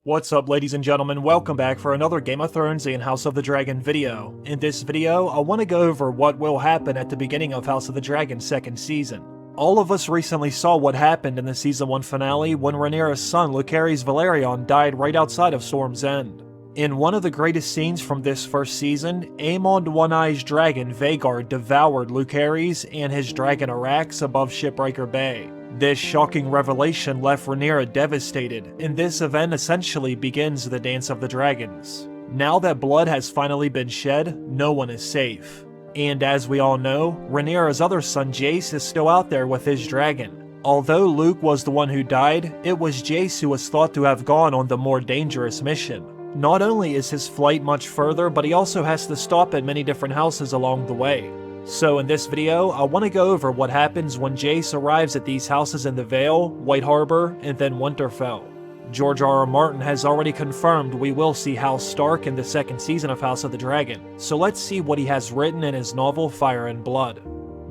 What's up, ladies and gentlemen? Welcome back for another Game of Thrones and House of the Dragon video. In this video, I want to go over what will happen at the beginning of House of the Dragon 2nd season. All of us recently saw what happened in the Season 1 finale when Rhaenyra's son Jacaerys Velaryon died right outside of Storm's End. In one of the greatest scenes from this first season, Aemond One-Eye's dragon Vhagar devoured Jacaerys and his dragon Arax above Shipbreaker Bay. This shocking revelation left Rhaenyra devastated, and this event essentially begins the Dance of the Dragons. Now that blood has finally been shed, no one is safe. And as we all know, Rhaenyra's other son Jace is still out there with his dragon. Although Luke was the one who died, it was Jace who was thought to have gone on the more dangerous mission. Not only is his flight much further, but he also has to stop at many different houses along the way. So in this video, I want to go over what happens when Jace arrives at these houses in the Vale, White Harbor, and then Winterfell. George R.R. Martin has already confirmed we will see House Stark in the 2nd season of House of the Dragon, so let's see what he has written in his novel Fire and Blood.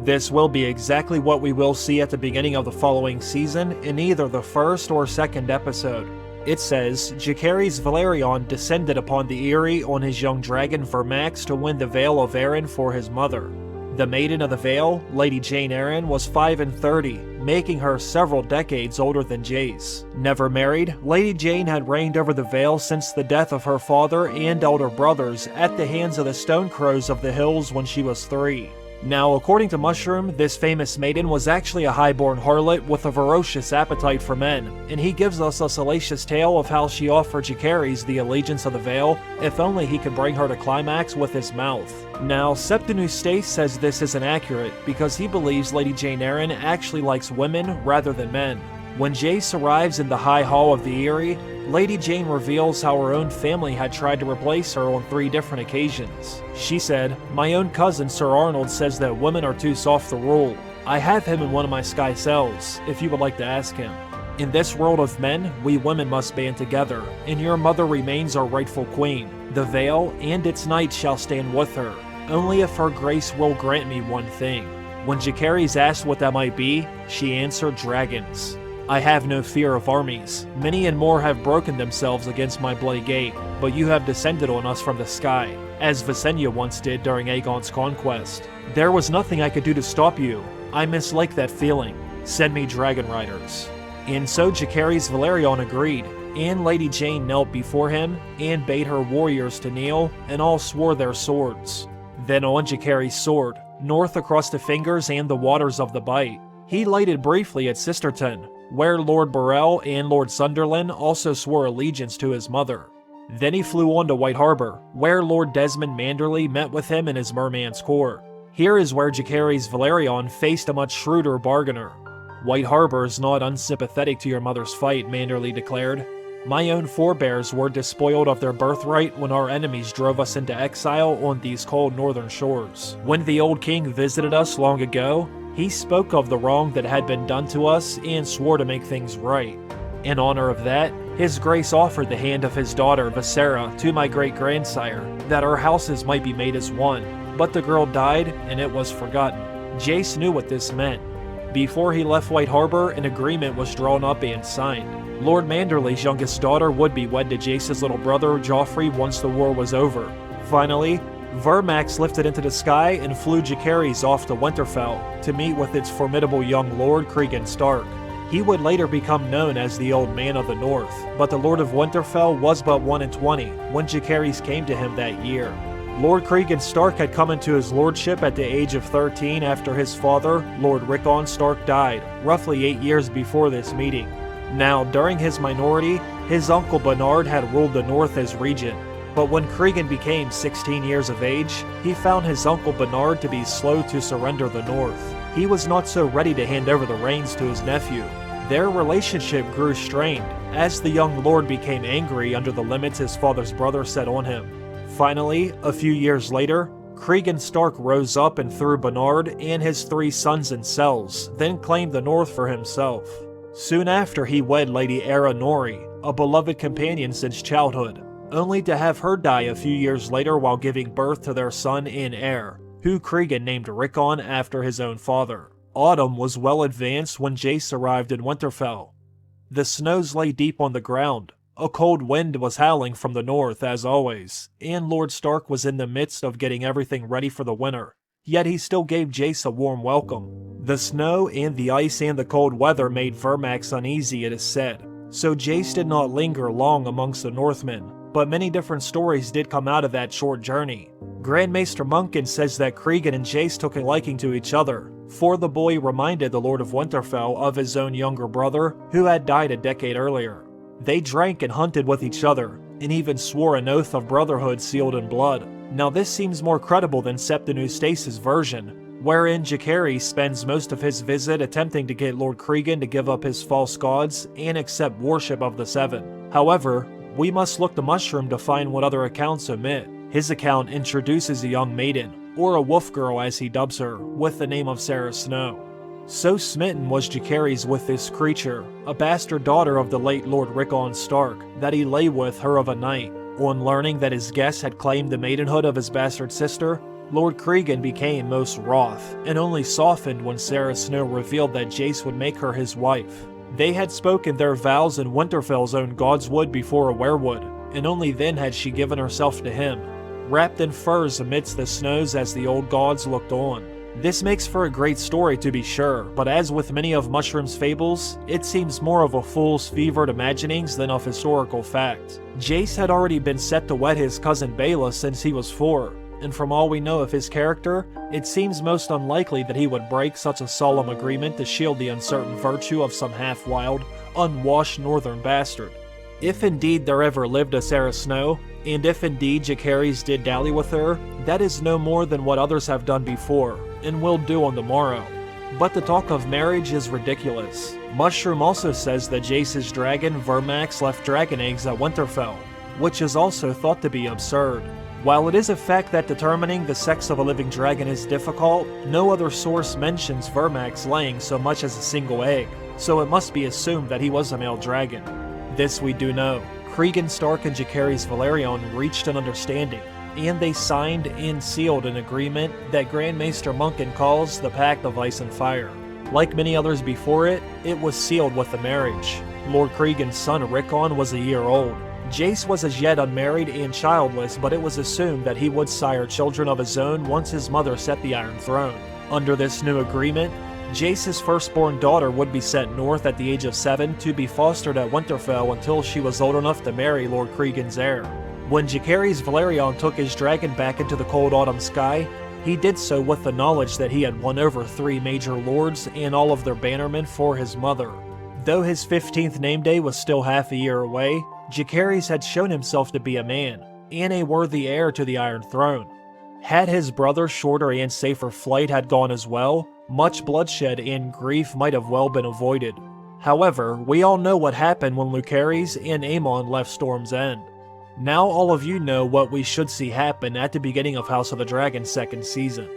This will be exactly what we will see at the beginning of the following season in either the 1st or 2nd episode. It says, Jacaerys Velaryon descended upon the Eyrie on his young dragon Vermax to win the Vale of Arryn for his mother. The Maiden of the Vale, Lady Jane Arryn, was 5 and 30, making her several decades older than Jace. Never married, Lady Jane had reigned over the Vale since the death of her father and elder brothers at the hands of the Stonecrows of the Hills when she was 3. Now, according to Mushroom, this famous maiden was actually a highborn harlot with a ferocious appetite for men, and he gives us a salacious tale of how she offered Jacaerys the allegiance of the Vale, if only he could bring her to climax with his mouth. Now, Septinus Stace says this isn't accurate, because he believes Lady Jane Arryn actually likes women rather than men. When Jace arrives in the High Hall of the Eyrie, Lady Jane reveals how her own family had tried to replace her on 3 different occasions. She said, "My own cousin Sir Arnold says that women are too soft to rule. I have him in one of my sky cells, if you would like to ask him. In this world of men, we women must band together, and your mother remains our rightful queen. The Vale and its knights shall stand with her, only if her grace will grant me one thing." When Jacaerys asked what that might be, she answered dragons. "I have no fear of armies. Many and more have broken themselves against my bloody gate, but you have descended on us from the sky, as Visenya once did during Aegon's conquest. There was nothing I could do to stop you. I mislike that feeling. Send me dragon riders." And so Jacaerys Velaryon agreed, and Lady Jane knelt before him and bade her warriors to kneel, and all swore their swords. Then on Jacaerys' sword, north across the fingers and the waters of the Bight, he lighted briefly at Sisterton, where Lord Burrell and Lord Sunderland also swore allegiance to his mother. Then he flew on to White Harbor, where Lord Desmond Manderly met with him in his merman's court. Here is where Jacaerys Velaryon faced a much shrewder bargainer. "White Harbor is not unsympathetic to your mother's fight," Manderly declared. "My own forebears were despoiled of their birthright when our enemies drove us into exile on these cold northern shores. When the old king visited us long ago, he spoke of the wrong that had been done to us and swore to make things right. In honor of that, his grace offered the hand of his daughter Visera to my great-grandsire, that our houses might be made as one. But the girl died, and it was forgotten." Jace knew what this meant. Before he left White Harbor, an agreement was drawn up and signed. Lord Manderly's youngest daughter would be wed to Jace's little brother Joffrey once the war was over. Finally, Vermax lifted into the sky and flew Jacaerys off to Winterfell to meet with its formidable young lord Cregan Stark. He would later become known as the Old Man of the North, but the Lord of Winterfell was but 1 and 20 when Jacaerys came to him that year. Lord Cregan Stark had come into his lordship at the age of 13 after his father, Lord Rickon Stark, died, roughly 8 years before this meeting. Now, during his minority, his uncle Bernard had ruled the North as regent. But when Cregan became 16 years of age, he found his uncle Bernard to be slow to surrender the North. He was not so ready to hand over the reins to his nephew. Their relationship grew strained, as the young lord became angry under the limits his father's brother set on him. Finally, a few years later, Cregan Stark rose up and threw Bernard and his 3 sons in cells, then claimed the North for himself. Soon after, he wed Lady Aera Nori, a beloved companion since childhood, only to have her die a few years later while giving birth to their son and heir, who Cregan named Rickon after his own father. Autumn was well advanced when Jace arrived in Winterfell. The snows lay deep on the ground, A cold wind was howling from the north, as always, and Lord Stark was in the midst of getting everything ready for the winter. Yet he still gave Jace a warm welcome. The snow and the ice and the cold weather made Vermax uneasy, it is said, so Jace did not linger long amongst the Northmen, but many different stories did come out of that short journey. Grand Maester Munkin says that Cregan and Jace took a liking to each other, for the boy reminded the Lord of Winterfell of his own younger brother, who had died a decade earlier. They drank and hunted with each other, and even swore an oath of brotherhood sealed in blood. Now this seems more credible than Septon Eustace's version, wherein Jacaerys spends most of his visit attempting to get Lord Cregan to give up his false gods and accept worship of the Seven. However, we must look to Mushroom to find what other accounts omit. His account introduces a young maiden, or a wolf girl as he dubs her, with the name of Sarah Snow. So smitten was Jacaerys with this creature, a bastard daughter of the late Lord Rickon Stark, that he lay with her of a night. On learning that his guest had claimed the maidenhood of his bastard sister, Lord Cregan became most wroth, and only softened when Sarah Snow revealed that Jace would make her his wife. They had spoken their vows in Winterfell's own Godswood before a werewood, and only then had she given herself to him, wrapped in furs amidst the snows as the old gods looked on. This makes for a great story to be sure, but as with many of Mushroom's fables, it seems more of a fool's fevered imaginings than of historical fact. Jace had already been set to wed his cousin Baela since he was 4, and from all we know of his character, it seems most unlikely that he would break such a solemn agreement to shield the uncertain virtue of some half-wild, unwashed northern bastard. If indeed there ever lived a Sarah Snow, and if indeed Jacaerys did dally with her, that is no more than what others have done before, and will do on the morrow. But the talk of marriage is ridiculous. Mushroom also says that Jace's dragon Vermax left dragon eggs at Winterfell, which is also thought to be absurd. While it is a fact that determining the sex of a living dragon is difficult, no other source mentions Vermax laying so much as a single egg, so it must be assumed that he was a male dragon. This we do know. Cregan Stark and Jacaerys Velaryon reached an understanding, and they signed and sealed an agreement that Grand Maester Munkin calls the Pact of Ice and Fire. Like many others before it, it was sealed with the marriage. Lord Cregan's son Rickon was a year old. Jace was as yet unmarried and childless, but it was assumed that he would sire children of his own once his mother set the Iron Throne. Under this new agreement, Jace's firstborn daughter would be sent north at the age of 7 to be fostered at Winterfell until she was old enough to marry Lord Cregan's heir. When Jacaerys Velaryon took his dragon back into the cold autumn sky, he did so with the knowledge that he had won over 3 major lords and all of their bannermen for his mother. Though his 15th name day was still half a year away, Jacaerys had shown himself to be a man, and a worthy heir to the Iron Throne. Had his brother's shorter and safer flight had gone as well, much bloodshed and grief might have well been avoided. However, we all know what happened when Lucerys and Aemon left Storm's End. Now all of you know what we should see happen at the beginning of House of the Dragon's 2nd season.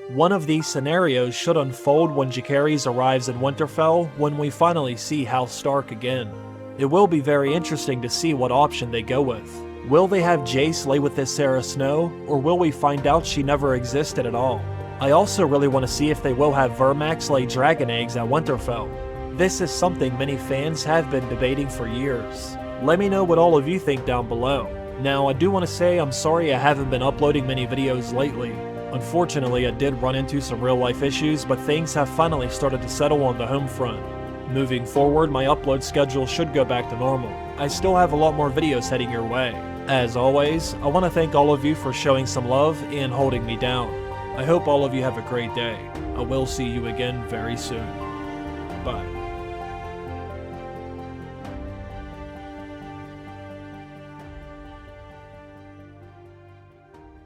One of these scenarios should unfold when Jacaerys arrives in Winterfell when we finally see House Stark again. It will be very interesting to see what option they go with. Will they have Jace lay with this Sarah Snow, or will we find out she never existed at all? I also really want to see if they will have Vermax lay dragon eggs at Winterfell. This is something many fans have been debating for years. Let me know what all of you think down below. Now, I do want to say I'm sorry I haven't been uploading many videos lately. Unfortunately, I did run into some real life issues, but things have finally started to settle on the home front. Moving forward, my upload schedule should go back to normal. I still have a lot more videos heading your way. As always, I want to thank all of you for showing some love and holding me down. I hope all of you have a great day. I will see you again very soon. Bye.